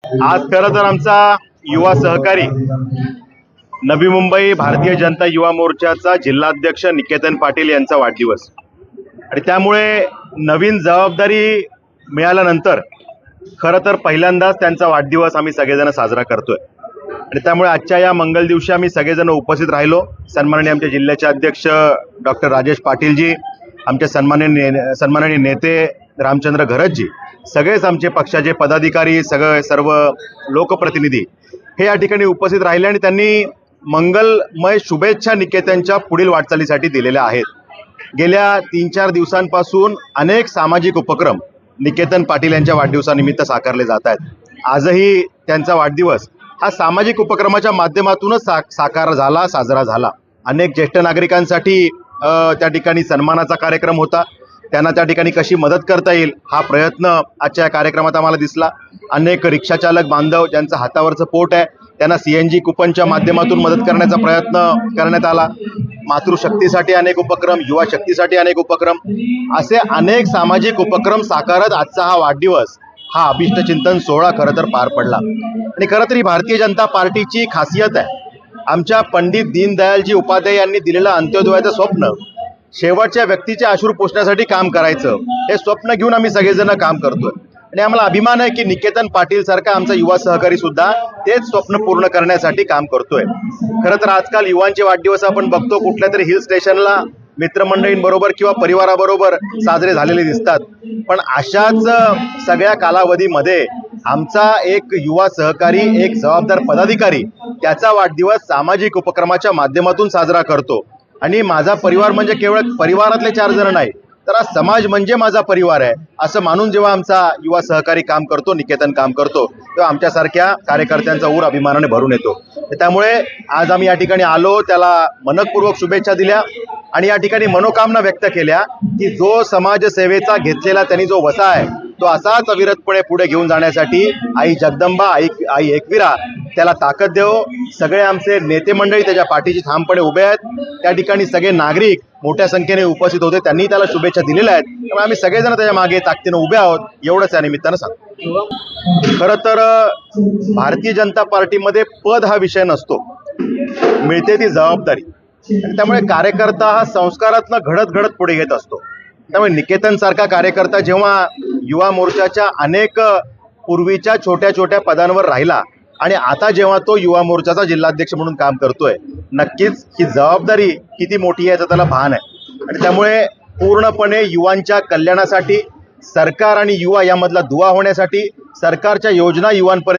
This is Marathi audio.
आज खरं तर आमचा युवा सहकारी नवी मुंबई भारतीय जनता युवा मोर्चाचा जिल्हाध्यक्ष निकेतन पाटील यांचा वाढदिवस आणि त्यामुळे नवीन जबाबदारी मिळाल्यानंतर खरं तर पहिल्यांदाच त्यांचा वाढदिवस आम्ही सगळेजण साजरा करतोय आणि त्यामुळे आजच्या या मंगल दिवशी आम्ही सगळेजण उपस्थित राहिलो। सन्माननीय आमचे जिल्ह्याचे अध्यक्ष डॉक्टर राजेश पाटीलजी, आमचे सन्माननीय नेते रामचंद्र घरतजी, सगळेच आमचे पक्षाचे पदाधिकारी, सर्व लोकप्रतिनिधी हे या ठिकाणी उपस्थित राहिले आणि त्यांनी मंगलमय शुभेच्छा निकेतनच्या पुढील वाटचालीसाठी दिलेल्या आहेत। गेल्या 3-4 दिवसांपासून अनेक सामाजिक उपक्रम निकेतन पाटील यांच्या वाढदिवसानिमित्त साकारले जात आहेत। आजही त्यांचा वाढदिवस हा सामाजिक उपक्रमाच्या माध्यमातूनच साजरा झाला। अनेक ज्येष्ठ नागरिकांसाठी त्या ठिकाणी सन्मानाचा कार्यक्रम होता। त्यांना त्या ठिकाणी कशी मदत करता येईल हा प्रयत्न आजच्या या कार्यक्रमात आम्हाला दिसला। अनेक रिक्षाचालक बांधव ज्यांचं हातावरचं पोट आहे त्यांना CNG कुपनच्या माध्यमातून मदत करण्याचा प्रयत्न करण्यात आला। मातृशक्तीसाठी अनेक उपक्रम, युवा शक्तीसाठी अनेक उपक्रम, असे अनेक सामाजिक उपक्रम साकारत आजचा हा वाढदिवस, हा अभिष्ट चिंतन सोहळा खरं तर पार पडला। आणि खरं तर ही भारतीय जनता पार्टीची खासियत आहे। आमच्या पंडित दीनदयालजी उपाध्याय यांनी दिलेलं अंत्योदयाचं स्वप्न, शेवटच्या व्यक्तीचे अश्रू पुसण्यासाठी काम करायचं, हे स्वप्न घेऊन आम्ही सगळेजण काम करतोय आणि आम्हाला अभिमान आहे की निकेतन पाटील सारखा आमचा युवा सहकारी सुद्धा तेच स्वप्न पूर्ण करण्यासाठी काम करतोय। खरं तर आजकाल युवांचे वाढदिवस आपण बघतो कुठल्या तरी हिल स्टेशनला मित्रमंडळींबरोबर किंवा परिवाराबरोबर साजरे झालेले दिसतात, पण अशाच सगळ्या कालावधीमध्ये आमचा एक युवा सहकारी, एक जबाबदार पदाधिकारी त्याचा वाढदिवस सामाजिक उपक्रमाच्या माध्यमातून साजरा करतो। आणि माझा परिवार म्हणजे केवळ परिवारातले 4 जण नाही, तर हा समाज म्हणजे माझा परिवार आहे असं मानून जेव्हा आमचा युवा सहकारी काम करतो, निकेतन काम करतो, तेव्हा आमच्यासारख्या कार्यकर्त्यांचा ऊर अभिमानाने भरून येतो। त्यामुळे आज आम्ही या ठिकाणी आलो, त्याला मनपूर्वक शुभेच्छा दिल्या आणि या ठिकाणी मनोकामना व्यक्त केल्या की जो समाजसेवेचा घेतलेला त्यांनी जो वसा आहे तो असाच अविरतपणे पुढे घेऊन जाण्यासाठी आई जगदंबा, आई एकविरा त्याला ताकद देव। सगळे आमचे नेते मंडळी त्याच्या पाठीशी ठामपणे उभे आहेत। त्या ठिकाणी सगळे नागरिक मोठ्या संख्येने उपस्थित होते, त्यांनी त्याला शुभेच्छा दिलेल्या आहेत। त्यामुळे आम्ही सगळेजण त्याच्या मागे ताकदीने उभे आहोत, एवढंच या निमित्तानं सांगतो। खरं तर भारतीय जनता पार्टीमध्ये पद हा विषय नसतो, मिळते ती जबाबदारी। त्यामुळे कार्यकर्ता हा संस्कारातनं घडत पुढे येत असतो। त्यामुळे निकेतन सारखा कार्यकर्ता जेव्हा युवा मोर्चाच्या अनेक पूर्वीच्या छोट्या पदांवर राहिला आणि आता जेव्हा तो युवा मोर्चाचा जिल्हाध्यक्ष म्हणून काम करतोय, नक्कीच ही जबाबदारी किती मोठी आहे याचं त्याला भान आहे। आणि त्यामुळे पूर्णपणे युवांच्या कल्याणासाठी, सरकार आणि युवा यामधला दुवा होण्यासाठी, सरकारच्या योजना युवांपर्यंत